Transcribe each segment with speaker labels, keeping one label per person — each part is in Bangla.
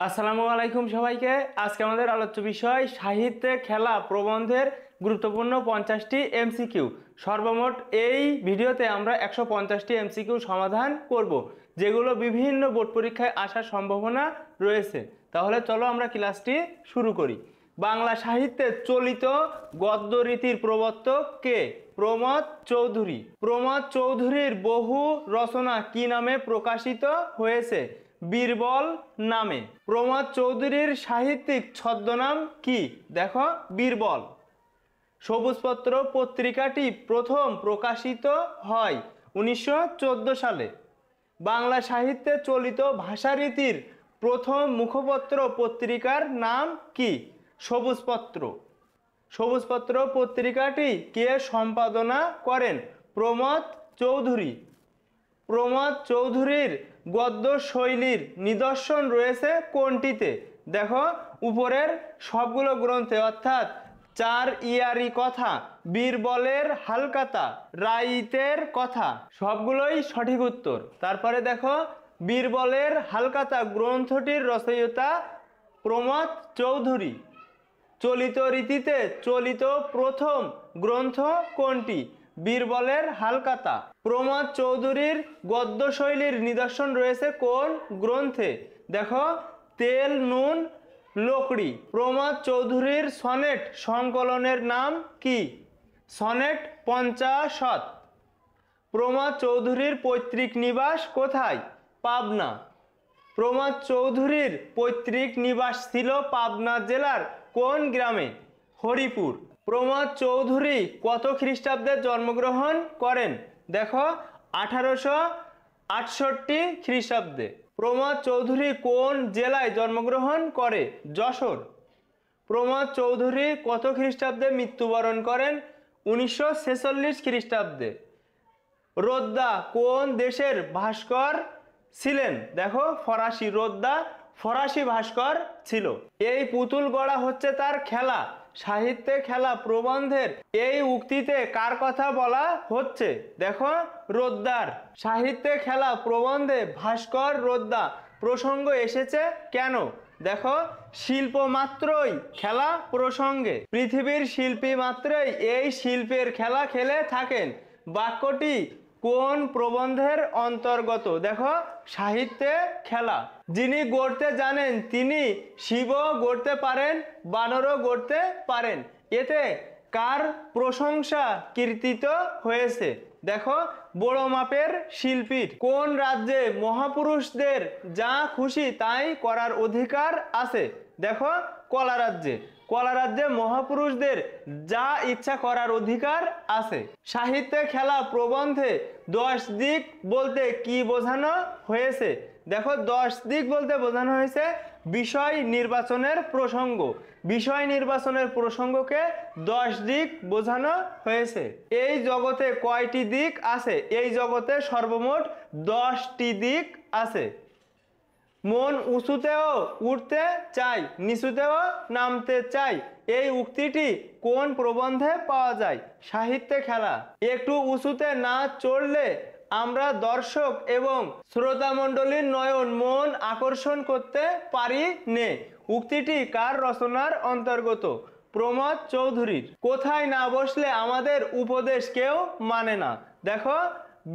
Speaker 1: আসসালামু আলাইকুম সবাইকে। আজকে আমাদের আলোচ্য বিষয় সাহিত্যে খেলা প্রবন্ধের গুরুত্বপূর্ণ 50টি এমসিকিউ। সর্বমোট এই ভিডিওতে আমরা 150টি এমসিকিউ সমাধান করব, যেগুলো বিভিন্ন বোর্ড পরীক্ষায় আসার সম্ভাবনা রয়েছে। তাহলে চলো আমরা ক্লাসটি শুরু করি। বাংলা সাহিত্যে চলিত গদ্য রীতির প্রবর্তক কে? প্রমথ চৌধুরী। প্রমথ চৌধুরীর বহু রচনা কি নামে প্রকাশিত হয়েছে? বীরবল নামে। প্রমথ চৌধুরীর সাহিত্যিক ছদ্মনাম কি? দেখো, বীরবল। সবুজপত্র পত্রিকাটি প্রথম প্রকাশিত হয় 1914 সালে। বাংলা সাহিত্যে চলিত ভাষারীতির প্রথম মুখপত্র পত্রিকার নাম কি? সবুজপত্র। সবুজপত্র পত্রিকাটি কে সম্পাদনা করেন? প্রমথ চৌধুরী। প্রমথ চৌধুরীর গদ্য শৈলীর নিদর্শন রয়েছে কোনটিতে? দেখো, উপরের সবগুলো গ্রন্থে, অর্থাৎ চার ইয়ারি কথা, বীরবলের হালকাতা, রাইতের কথা, সবগুলোই সঠিক উত্তর। তারপরে দেখো, বীরবলের হালকাতা গ্রন্থটির রচয়িতা প্রমথ চৌধুরী। চলিত রীতিতে চলিত প্রথম গ্রন্থ কোনটি? বীরবলের হালকাতা। প্রমথ চৌধুরীর গদ্যশৈলীর নিদর্শন রয়েছে কোন গ্রন্থে? দেখো, তেল নুন লোকড়ি। প্রমথ চৌধুরীর সনেট সংকলনের নাম কি? সনেট পঞ্চাশত। প্রমথ চৌধুরীর পৈতৃক নিবাস কোথায়? পাবনা। প্রমথ চৌধুরীর পৈতৃক নিবাস ছিল পাবনা জেলার কোন গ্রামে? হরিপুর। প্রমথ চৌধুরী কত খ্রিস্টাব্দে জন্মগ্রহণ করেন? দেখো, 1868 খ্রিস্টাব্দে। প্রমথ চৌধুরী কোন জেলায় জন্মগ্রহণ করে? যশোর। প্রমথ চৌধুরী কত খ্রিস্টাব্দে মৃত্যুবরণ করেন? 1946 খ্রিস্টাব্দে। রোদ্দা কোন দেশের ভাস্কর ছিলেন? দেখো, ফরাসি। রোদ্দা ফরাসি ভাস্কর ছিল। এই পুতুল গড়া হচ্ছে তার খেলা। সাহিত্যে খেলা প্রবন্ধের এই উক্তিতে কার কথা বলা হচ্ছে? দেখো, রোদ্দার। সাহিত্যে খেলা প্রবন্ধে ভাস্কর রোদ্দা প্রসঙ্গ এসেছে কেন? দেখো, শিল্প মাত্রই খেলা প্রসঙ্গে। পৃথিবীর শিল্পী মাত্রই এই শিল্পের খেলা খেলে থাকেন। বাক্যটি কোন প্রবন্ধের অন্তর্গত? দেখো, সাহিত্যে খেলা। যিনি গড়তে জানেন তিনি শিবও গড়তে পারেন, বানরও গড়তে পারেন। এতে কার প্রশংসা কীর্তিত হয়েছে? দেখো, বড় মাপের শিল্পীর। কোন রাজ্যে মহাপুরুষদের যা খুশি তাই করার অধিকার আছে? দেখো, কলা রাজ্যে। কলা রাজ্যে মহাপুরুষদের যা ইচ্ছা করার অধিকার আছে। সাহিত্যে খেলা প্রবন্ধে 10 দিক বলতে কি বোঝানো হয়েছে? দেখো, 10 দিক বলতে বোঝানো হয়েছে বিষয় নির্বাচনের প্রসঙ্গ। বিষয় নির্বাচনের প্রসঙ্গকে 10 দিক বোঝানো হয়েছে। এই জগতে কয়টি দিক আছে? এই জগতে সর্বমোট 10টি দিক আছে। মন উঁচুতেও উঠতে চাই, নিচুতেও নামতে চাই, এই উক্তিটি কোন প্রবন্ধে পাওয়া যায়? সাহিত্যে খেলা। একটু উঁচুতে না চড়লে আমরা দর্শক এবং শ্রোতামণ্ডলীর নয়ন মন আকর্ষণ করতে পারি নে, উক্তিটি কার রচনার অন্তর্গত? প্রমথ চৌধুরীর। কোথায় না বসলে আমাদের উপদেশ কেউ মানে না? দেখো,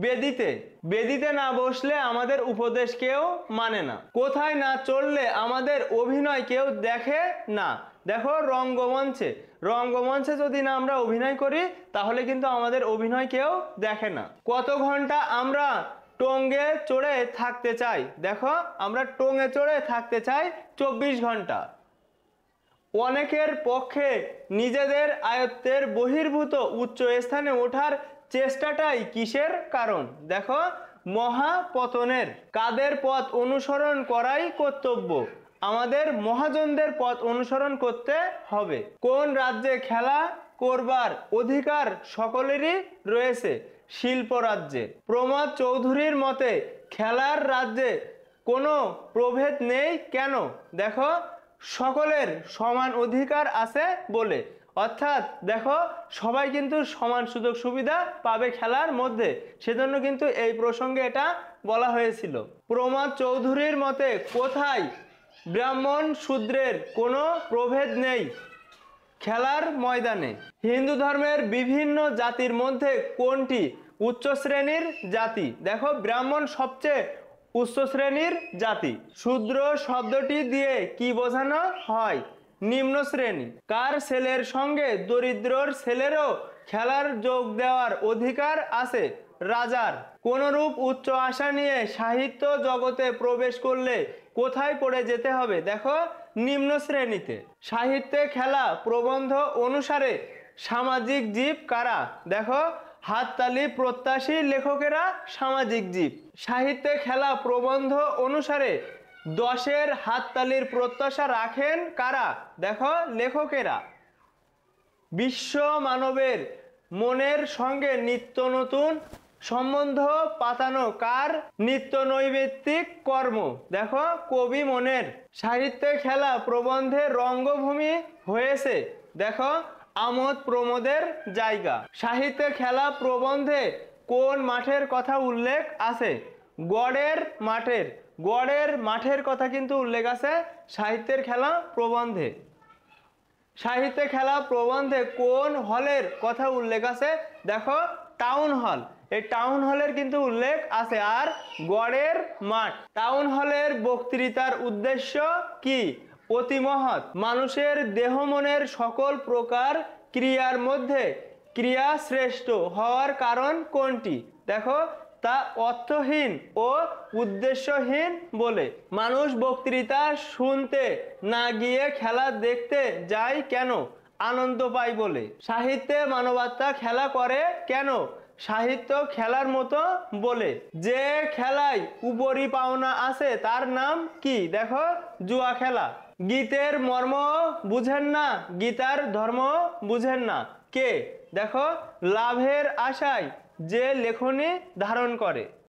Speaker 1: বেদিতে। বেদিতে না বসলে আমাদের উপদেশ কেউ মানে না। কোথায় না চললে আমাদের অভিনয় কেউ দেখে না? দেখো, রঙ্গমঞ্চে। রঙ্গমঞ্চে যদি না আমরা অভিনয় করি তাহলে কিন্তু আমাদের অভিনয় কেউ দেখে না। কত ঘন্টা আমরা টঙ্গে চড়ে থাকতে চাই? দেখো, আমরা টঙ্গে চড়ে থাকতে চাই 24 ঘন্টা। অনেকের পক্ষে নিজেদের আয়ত্তের বহির্ভূত উচ্চ স্থানে ওঠার চেষ্টাটাই কিসের কারণ? দেখো, মহাপতনের। কাদের পথ অনুসরণ করাই কর্তব্য? আমাদের মহাজনদের পথ অনুসরণ করতে হবে। কোন রাজ্যে খেলা করবার অধিকার সকলেরই রয়েছে? শিল্প রাজ্যে। প্রমথ চৌধুরীর মতে খেলার রাজ্যে কোনো প্রভেদ নেই কেন? দেখো, সকলের সমান অধিকার আছে বলে। অর্থাৎ দেখো, সবাই কিন্তু সমান সুযোগ সুবিধা পাবে খেলার মধ্যে, সেজন্য কিন্তু এই প্রসঙ্গে এটা বলা হয়েছিল। প্রমথ চৌধুরীর মতে কোথায় ব্রাহ্মণ শূদ্রের কোনো প্রভেদ নেই খেলার ময়দানে। হিন্দু ধর্মের বিভিন্ন জাতির মধ্যে কোনটি উচ্চ শ্রেণীর জাতি? দেখো, ব্রাহ্মণ সবচেয়ে উচ্চ শ্রেণীর জাতি। শূদ্র শব্দটি দিয়ে কি বোঝানো হয়? নিম্ন শ্রেণী। কার ছেলের সঙ্গে দরিদ্রর ছেলেরও খেলার যোগ দেওয়ার অধিকার আছে? রাজার। কোনরূপ উচ্চ আশা নিয়ে সাহিত্য জগতে প্রবেশ করলে কোথায় পড়ে যেতে হবে? দেখো, নিম্ন শ্রেণীতে। সাহিত্যে খেলা প্রবন্ধ অনুসারে সামাজিক জীব কারা? দেখো, হাততালি প্রত্যাশী লেখকেরা সামাজিক জীব। সাহিত্যে খেলা প্রবন্ধ অনুসারে 10-এর হাততালির প্রত্যাশা রাখেন কারা? দেখো, লেখকেরা। বিশ্ব মানবের মনের সঙ্গে নিত্য নতুন সম্বন্ধ পাতানো কার নিত্য নৈমিত্তিক কর্ম? দেখো, কবি মনের। সাহিত্যে খেলা প্রবন্ধে রঙ্গভূমি হয়েছে। দেখো, আমোদ প্রমোদের জায়গা। সাহিত্যে খেলা প্রবন্ধে কোন মাঠের কথা উল্লেখ আছে? গড়ের মাঠের। গড়ের মাঠের কথা কিন্তু উল্লেখ আছে সাহিত্যের খেলা প্রবন্ধে। সাহিত্যে খেলা প্রবন্ধে কোন হলের কথা উল্লেখ আছে? দেখো, টাউন হল। এই টাউন হলের কিন্তু উল্লেখ আছে। আর গড়ের মাঠ। টাউন হলের বক্তৃতার উদ্দেশ্য কি? অতি মহৎ। মানুষের দেহ মনের সকল প্রকার ক্রিয়ার মধ্যে ক্রিয়া শ্রেষ্ঠ হওয়ার কারণ কোনটি? দেখো, তা অর্থহীন ও উদ্দেশ্যহীন বলে। মানুষ বক্তৃতা শুনতে না গিয়ে খেলা দেখতে যায় কেন? আনন্দ পায় বলে। সাহিত্যে মানবাত্মা খেলা করে কেন? সাহিত্য খেলার মতো বলে। যে খেলায় উপরি পাওনা আছে তার নাম কি? দেখো, জুয়া খেলা। গীতের মর্ম বুঝেন না, গীতার ধর্ম বুঝেন না কে? দেখো, লাভের আশায় যে লেখনী ধারণ করে।